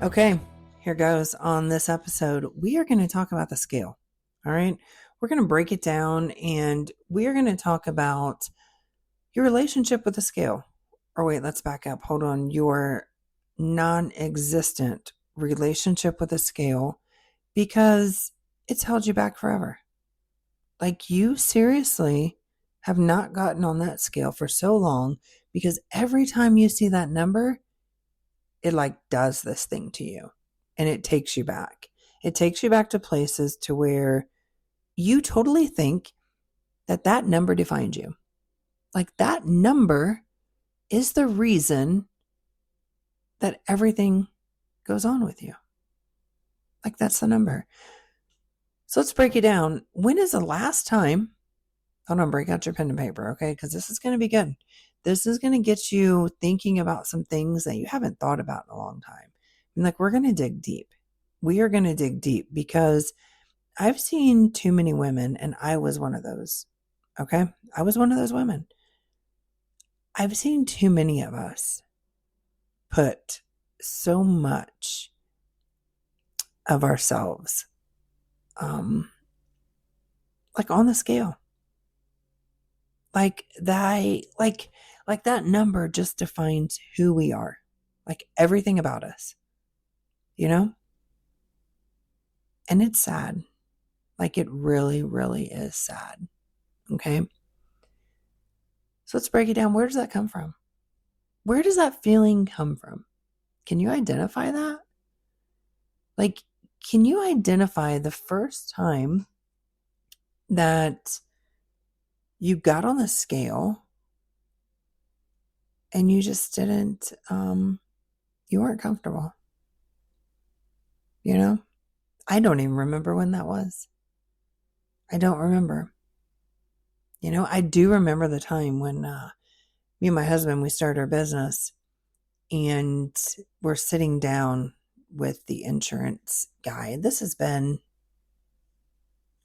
Okay, here goes. On this episode, we are going to talk about the scale. All right. We're going to break it down and we are going to talk about your relationship with the scale. Or wait, let's back up. Hold on. Your non existent relationship with the scale because it's held you back forever. Like you seriously have not gotten on that scale for so long because every time you see that number, it like does this thing to you and it takes you back. It takes you back to places to where you totally think that that number defines you. Like that number is the reason that everything goes on with you. Like that's the number. So let's break it down. When is the last time? Hold on, break out your pen and paper, okay? Because this is going to be good. This is going to get you thinking about some things that you haven't thought about in a long time. And like, we're going to dig deep. We are going to dig deep because I've seen too many women, and I was one of those, okay? I was one of those women. I've seen too many of us put so much of ourselves, like on the scale. Like that number just defines who we are, like everything about us, you know? And it's sad. Like it really, really is sad. Okay. So let's break it down. Where does that come from? Where does that feeling come from? Can you identify that? Like, can you identify the first time that you got on the scale and you just didn't, you weren't comfortable? You know, I don't even remember when that was. I don't remember. You know, I do remember the time when me and my husband, we started our business and we're sitting down with the insurance guy. This has been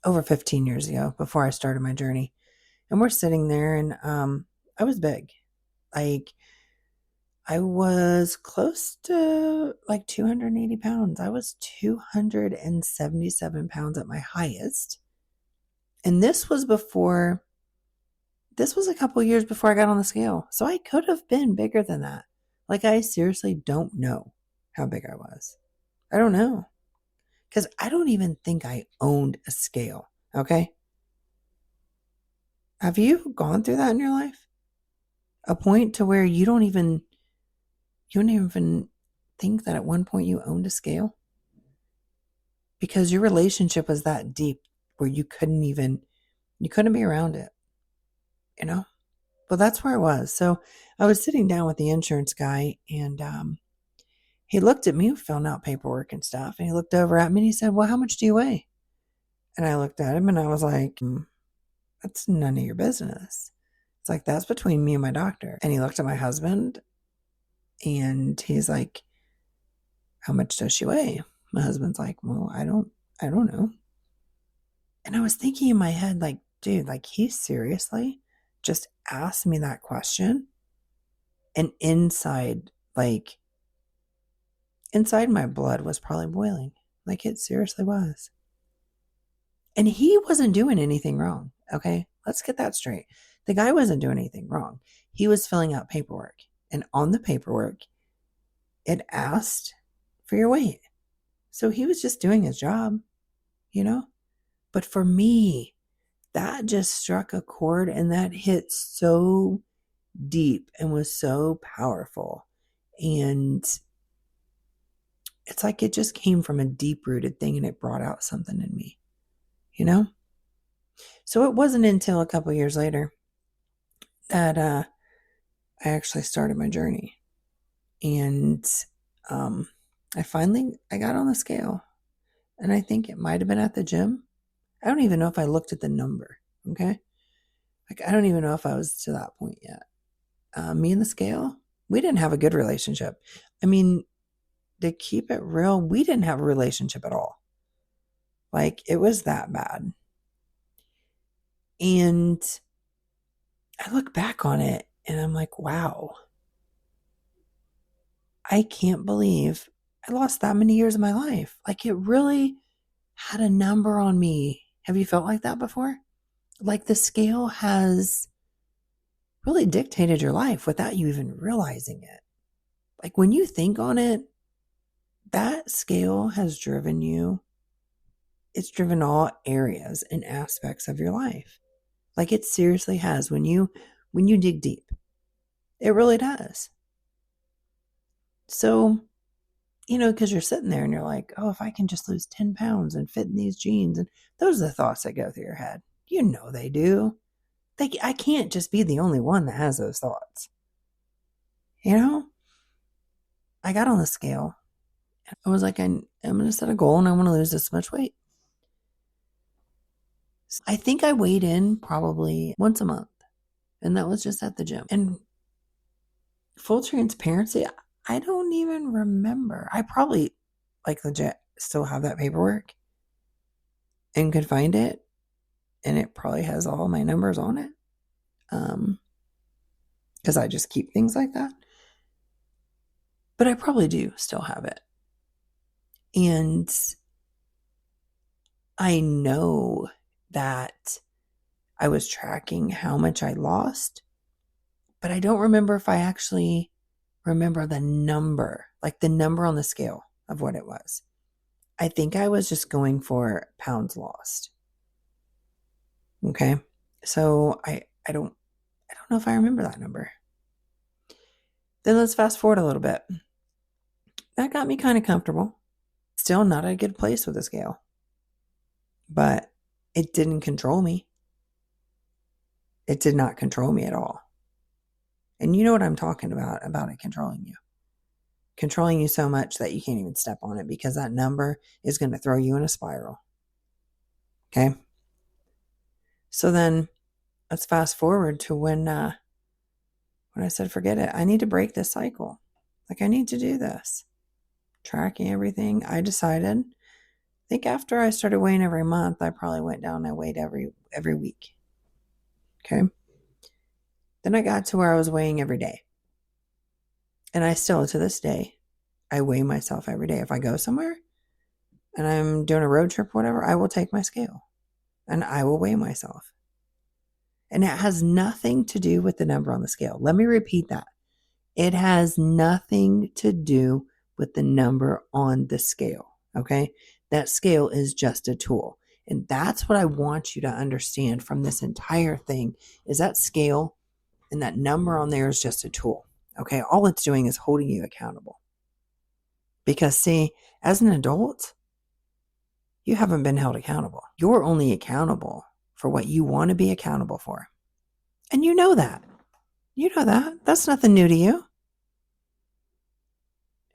over 15 years ago before I started my journey. And we're sitting there and I was big. Like I was close to like 280 pounds. I was 277 pounds at my highest. And this was a couple years before I got on the scale. So I could have been bigger than that. Like I seriously don't know how big I was. I don't know. Because I don't even think I owned a scale. Okay. Have you gone through that in your life? A point to where you don't even think that at one point you owned a scale? Because your relationship was that deep where you couldn't be around it, you know? Well, that's where I was. So I was sitting down with the insurance guy and he looked at me filling out paperwork and stuff. And he looked over at me and he said, well, how much do you weigh? And I looked at him and I was like, that's none of your business. It's like, that's between me and my doctor. And he looked at my husband and he's like, how much does she weigh? My husband's like, well, I don't know. And I was thinking in my head, like, dude, like he seriously just asked me that question. And inside my blood was probably boiling. Like it seriously was. And he wasn't doing anything wrong. Okay. Let's get that straight. The guy wasn't doing anything wrong. He was filling out paperwork. And on the paperwork, it asked for your weight. So he was just doing his job, you know? But for me, that just struck a chord and that hit so deep and was so powerful. And it's like it just came from a deep-rooted thing and it brought out something in me, you know? So it wasn't until a couple years later that I actually started my journey. And I got on the scale. And I think it might have been at the gym. I don't even know if I looked at the number, okay? Like, I don't even know if I was to that point yet. Me and the scale, we didn't have a good relationship. I mean, to keep it real, we didn't have a relationship at all. Like, it was that bad. And I look back on it and I'm like, wow, I can't believe I lost that many years of my life. Like it really had a number on me. Have you felt like that before? Like the scale has really dictated your life without you even realizing it. Like when you think on it, that scale has driven you. It's driven all areas and aspects of your life. Like it seriously has when you dig deep. It really does. So, because you're sitting there and you're like, oh, if I can just lose 10 pounds and fit in these jeans. And those are the thoughts that go through your head. They do. I can't just be the only one that has those thoughts. I got on the scale. I was like, I'm going to set a goal and I want to lose this much weight. So I think I weighed in probably once a month. And that was just at the gym. And full transparency, I don't even remember. I probably, legit, still have that paperwork and could find it. And it probably has all my numbers on it. Because I just keep things like that. But I probably do still have it. And I know that I was tracking how much I lost, but I don't remember if I actually remember the number, like the number on the scale of what it was. I think I was just going for pounds lost. Okay. So I don't know if I remember that number. Then let's fast forward a little bit. That got me kind of comfortable. Still not a good place with the scale, but it didn't control me. It did not control me at all. And you know what I'm talking about it controlling you. Controlling you so much that you can't even step on it because that number is going to throw you in a spiral. Okay? So then let's fast forward to when I said, forget it. I need to break this cycle. I need to do this. Tracking everything. I decided, I think after I started weighing every month, I probably went down and I weighed every week. Okay? Then I got to where I was weighing every day. And I still, to this day, I weigh myself every day. If I go somewhere and I'm doing a road trip or whatever, I will take my scale and I will weigh myself. And it has nothing to do with the number on the scale. Let me repeat that. It has nothing to do with the number on the scale. Okay? That scale is just a tool. And that's what I want you to understand from this entire thing is that scale and that number on there is just a tool. Okay? All it's doing is holding you accountable. Because see, as an adult, you haven't been held accountable. You're only accountable for what you want to be accountable for. And you know that. You know that. That's nothing new to you.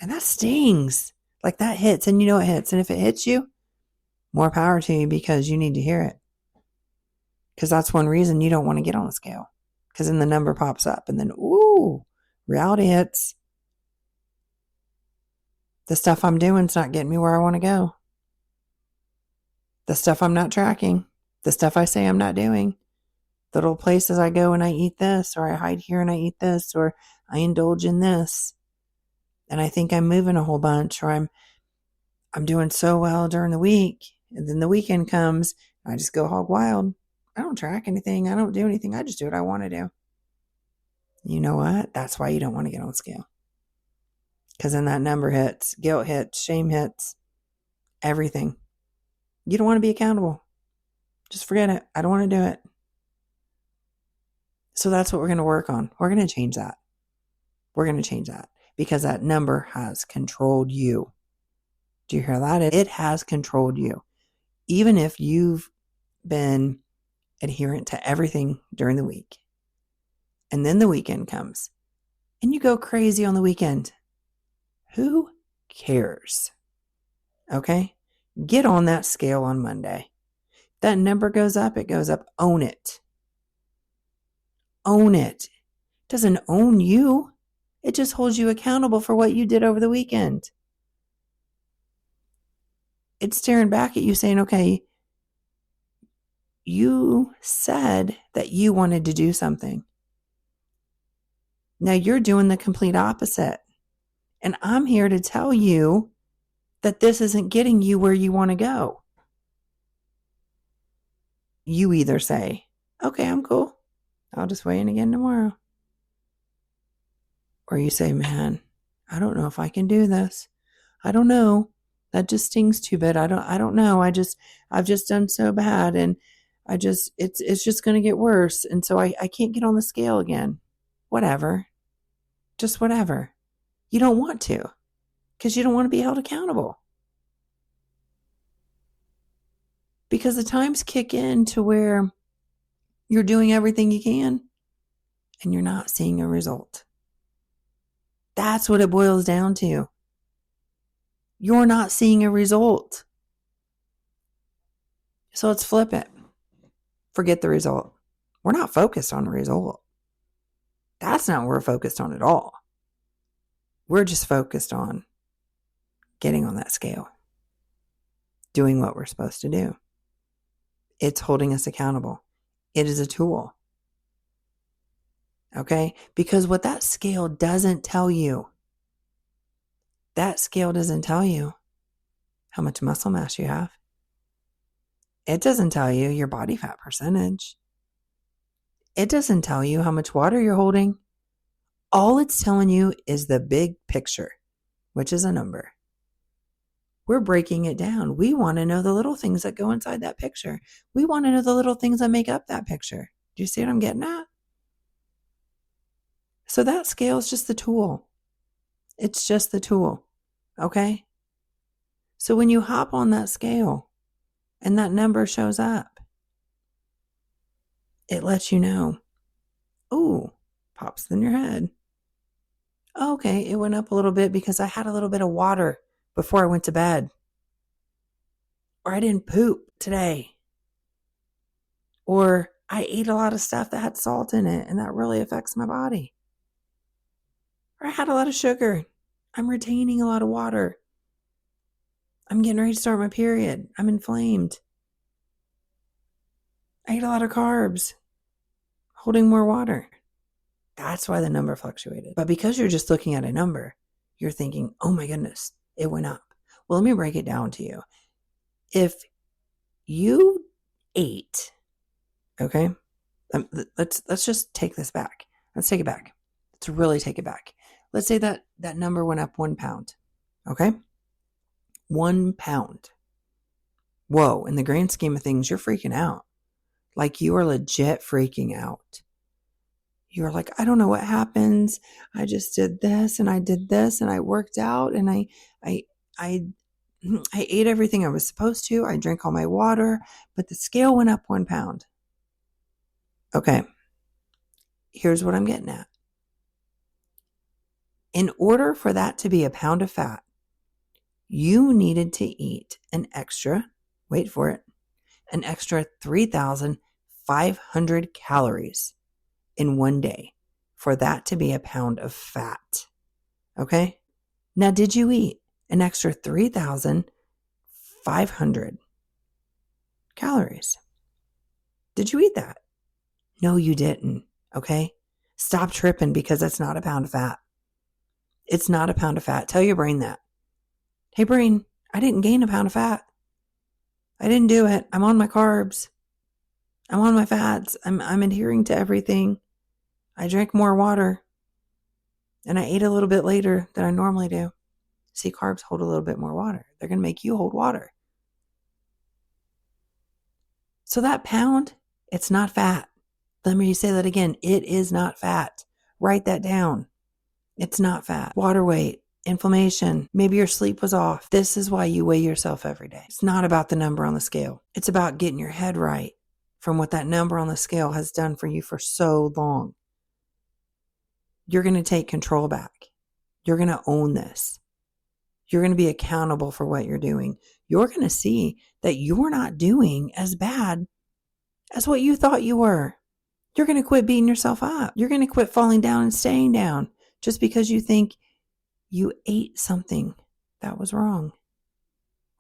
And that stings. That hits, and you know it hits. And if it hits you, more power to you because you need to hear it. Because that's one reason you don't want to get on the scale. Because then the number pops up and then, ooh, reality hits. The stuff I'm doing is not getting me where I want to go. The stuff I'm not tracking. The stuff I say I'm not doing. The little places I go and I eat this, or I hide here and I eat this, or I indulge in this. And I think I'm moving a whole bunch, or I'm doing so well during the week. And then the weekend comes, and I just go hog wild. I don't track anything. I don't do anything. I just do what I want to do. You know what? That's why you don't want to get on the scale. Because then that number hits, guilt hits, shame hits, everything. You don't want to be accountable. Just forget it. I don't want to do it. So that's what we're going to work on. We're going to change that. We're going to change that because that number has controlled you. Do you hear that? It has controlled you. Even if you've been adherent to everything during the week, and then the weekend comes, and you go crazy on the weekend, who cares? Okay? Get on that scale on Monday. That number goes up, it goes up. Own it. Own it. It doesn't own you. It just holds you accountable for what you did over the weekend. It's staring back at you saying, okay, you said that you wanted to do something. Now you're doing the complete opposite. And I'm here to tell you that this isn't getting you where you want to go. You either say, okay, I'm cool. I'll just weigh in again tomorrow. Or you say, man, I don't know if I can do this. I don't know. That just stings too bad. I don't know. I've just done so bad, and it's just going to get worse. And so I can't get on the scale again. Whatever. Just whatever. You don't want to, because you don't want to be held accountable. Because the times kick in to where you're doing everything you can and you're not seeing a result. That's what it boils down to. You're not seeing a result. So let's flip it. Forget the result. We're not focused on the result. That's not what we're focused on at all. We're just focused on getting on that scale, doing what we're supposed to do. It's holding us accountable. It is a tool. Okay? Because what that scale doesn't tell you, that scale doesn't tell you how much muscle mass you have. It doesn't tell you your body fat percentage. It doesn't tell you how much water you're holding. All it's telling you is the big picture, which is a number. We're breaking it down. We want to know the little things that go inside that picture. We want to know the little things that make up that picture. Do you see what I'm getting at? So that scale is just the tool. It's just the tool. Okay? So when you hop on that scale and that number shows up, it lets you know, ooh, pops in your head. Okay, it went up a little bit because I had a little bit of water before I went to bed. Or I didn't poop today. Or I ate a lot of stuff that had salt in it and that really affects my body. Or I had a lot of sugar. I'm retaining a lot of water. I'm getting ready to start my period. I'm inflamed. I ate a lot of carbs. Holding more water. That's why the number fluctuated. But because you're just looking at a number, you're thinking, oh my goodness, it went up. Well, let me break it down to you. If you ate, okay, let's just take this back. Let's take it back. Let's really take it back. Let's say that number went up 1 pound, okay? 1 pound. Whoa, in the grand scheme of things, you're freaking out. Like you are legit freaking out. You're like, I don't know what happens. I just did this and I did this and I worked out and I ate everything I was supposed to. I drank all my water, but the scale went up 1 pound. Okay. Here's what I'm getting at. In order for that to be a pound of fat, you needed to eat an extra, wait for it, an extra 3,500 calories in one day for that to be a pound of fat. Okay? Now, did you eat an extra 3,500 calories? Did you eat that? No, you didn't. Okay? Stop tripping because that's not a pound of fat. It's not a pound of fat. Tell your brain that. Hey, brain, I didn't gain a pound of fat. I didn't do it. I'm on my carbs. I'm on my fats. I'm adhering to everything. I drank more water. And I ate a little bit later than I normally do. See, carbs hold a little bit more water. They're going to make you hold water. So that pound, it's not fat. Let me say that again. It is not fat. Write that down. It's not fat. Water weight, inflammation, maybe your sleep was off. This is why you weigh yourself every day. It's not about the number on the scale. It's about getting your head right from what that number on the scale has done for you for so long. You're going to take control back. You're going to own this. You're going to be accountable for what you're doing. You're going to see that you're not doing as bad as what you thought you were. You're going to quit beating yourself up. You're going to quit falling down and staying down just because you think you ate something that was wrong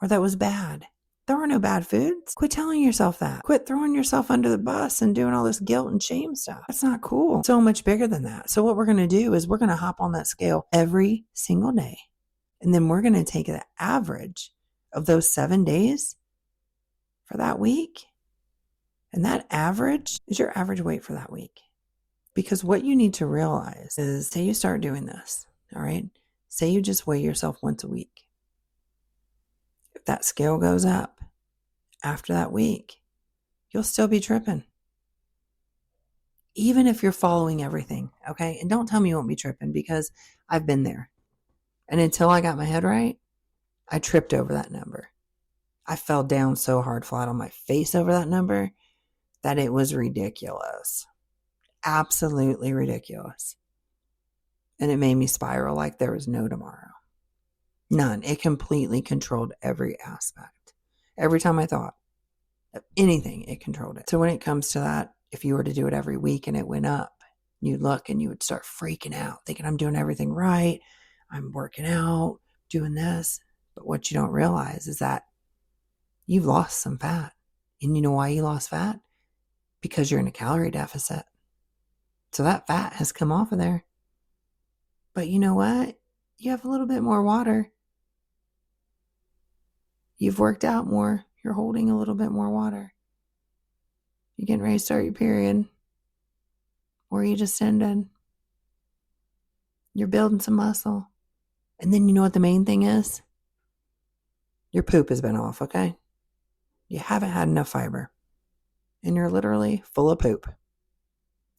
or that was bad. There are no bad foods. Quit telling yourself that. Quit throwing yourself under the bus and doing all this guilt and shame stuff. That's not cool. So much bigger than that. So what we're going to do is we're going to hop on that scale every single day. And then we're going to take the average of those 7 days for that week. And that average is your average weight for that week. Because what you need to realize is, say you start doing this, all right? Say you just weigh yourself once a week. If that scale goes up after that week, you'll still be tripping. Even if you're following everything, okay? And don't tell me you won't be tripping, because I've been there. And until I got my head right, I tripped over that number. I fell down so hard flat on my face over that number that it was ridiculous. Absolutely ridiculous. And it made me spiral like there was no tomorrow. None. It completely controlled every aspect. Every time I thought of anything, it controlled it. So when it comes to that, if you were to do it every week and it went up, you'd look and you would start freaking out, thinking I'm doing everything right. I'm working out, doing this. But what you don't realize is that you've lost some fat. And you know why you lost fat? Because you're in a calorie deficit. So that fat has come off of there. But you know what? You have a little bit more water. You've worked out more. You're holding a little bit more water. You're getting ready to start your period. Or you just ended. You're building some muscle. And then you know what the main thing is? Your poop has been off, okay? You haven't had enough fiber. And you're literally full of poop.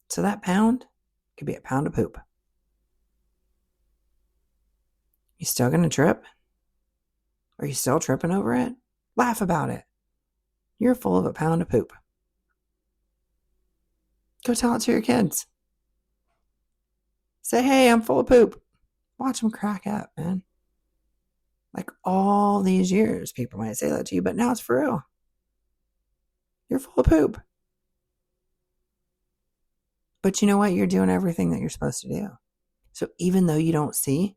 So that pound could be a pound of poop. You still going to trip? Are you still tripping over it? Laugh about it. You're full of a pound of poop. Go tell it to your kids. Say, hey, I'm full of poop. Watch them crack up, man. Like all these years, people might say that to you, but now it's for real. You're full of poop. But you know what? You're doing everything that you're supposed to do. So even though you don't see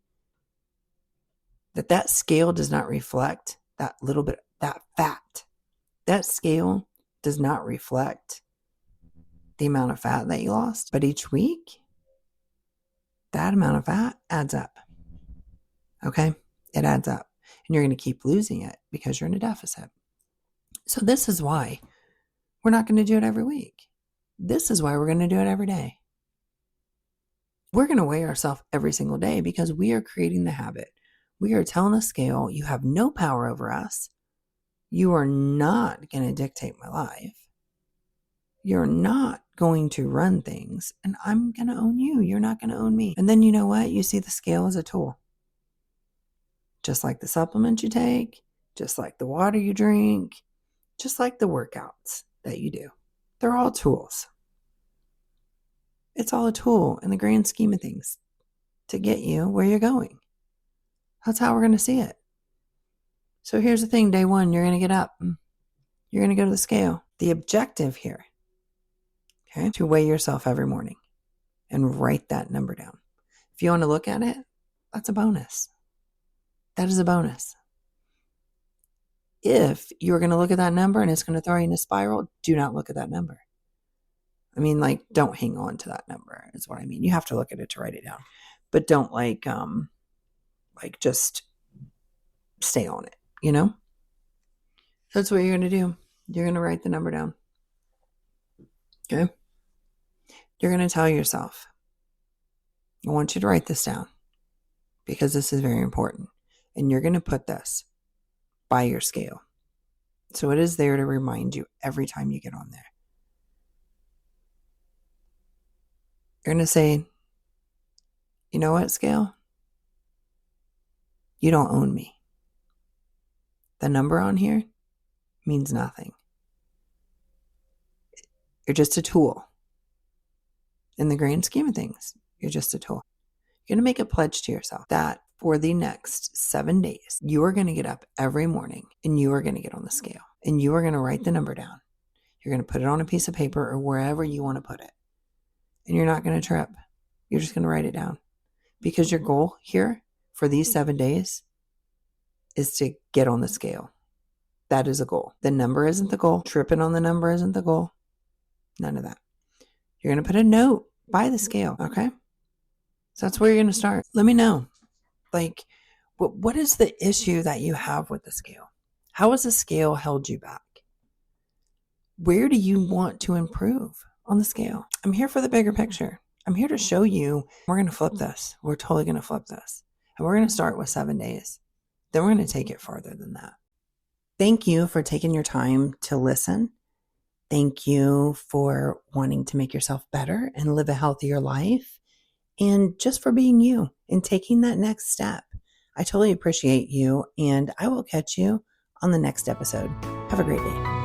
that scale does not reflect that little bit, that fat, that scale does not reflect the amount of fat that you lost. But each week, that amount of fat adds up. Okay? It adds up. And you're going to keep losing it because you're in a deficit. So this is why we're not going to do it every week. This is why we're going to do it every day. We're going to weigh ourselves every single day because we are creating the habit. We are telling the scale, you have no power over us. You are not going to dictate my life. You're not going to run things, and I'm going to own you. You're not going to own me. And then you know what? You see the scale as a tool. Just like the supplements you take, just like the water you drink, just like the workouts that you do. They're all tools. It's all a tool in the grand scheme of things to get you where you're going. That's how we're going to see it. So here's the thing. Day one, you're going to get up. You're going to go to the scale. The objective here, okay, to weigh yourself every morning and write that number down. If you want to look at it, that's a bonus. That is a bonus. If you're going to look at that number and it's going to throw you in a spiral, do not look at that number. I mean, like, don't hang on to that number is what I mean. You have to look at it to write it down. But don't just stay on it, you know? So that's what you're going to do. You're going to write the number down. Okay? You're going to tell yourself, I want you to write this down because this is very important. And you're going to put this by your scale. So it is there to remind you every time you get on there. You're going to say, you know what, scale? You don't own me. The number on here means nothing. You're just a tool. In the grand scheme of things, you're just a tool. You're going to make a pledge to yourself that for the next 7 days, you are going to get up every morning and you are going to get on the scale and you are going to write the number down. You're going to put it on a piece of paper or wherever you want to put it. And you're not going to trip. You're just going to write it down. Because your goal here for these 7 days is to get on the scale. That is a goal. The number isn't the goal. Tripping on the number isn't the goal. None of that. You're going to put a note by the scale, okay? So that's where you're going to start. Let me know. Like, What is the issue that you have with the scale? How has the scale held you back? Where do you want to improve on the scale? I'm here for the bigger picture. I'm here to show you we're going to flip this. We're totally going to flip this. And we're going to start with 7 days. Then we're going to take it farther than that. Thank you for taking your time to listen. Thank you for wanting to make yourself better and live a healthier life. And just for being you and taking that next step. I totally appreciate you, and I will catch you on the next episode. Have a great day.